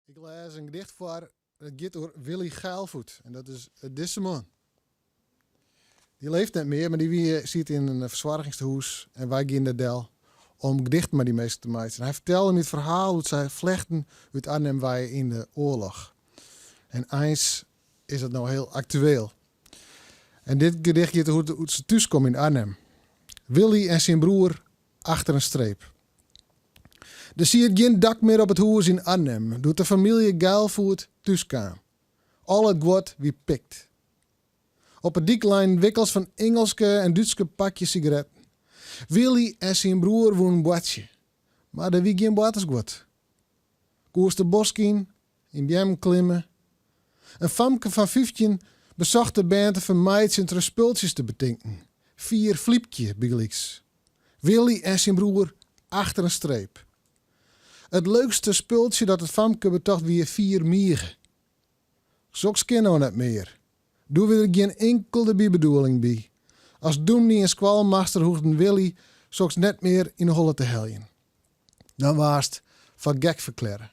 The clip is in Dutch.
Ik lees een gedicht voor, het gaat door Willy Geilvoet. En dat is deze man. Die leeft net meer, maar die zit in een verzorgingstehuis. En wij gaan naar Del om gedichten met die mensen te maken. En hij vertelde me het verhaal hoe zij vlechten uit Arnhem wij in de oorlog. En eens is het nou heel actueel. En dit gedicht gaat hoe ze thuis komen in Arnhem. Willy en zijn broer achter een streep. Er zie je geen dak meer op het huis in Arnhem, doet de familie Geilvoet thuis kwam. Al het goed wie pikt. Op het diklijn wikkels van Engelske en Duitse pakjes sigaretten. Willy en zijn broer woonden boatje, maar er wie geen boates goed. Koers de boskin, in bjem klimmen. Een famke van 15 bezocht de band van meidjes en ter spultjes te betinken. 4 fliepje begelijks. Willy en zijn broer achter een streep. Het leukste spultje dat het famke betocht wie 4 mieren. Zoks kennen we net meer. Doen we er geen enkele bedoeling bij. Als doemnie en squalmaster hoefden Willy zoks net meer in de holle te heljen. Dan was het van gek verklaren.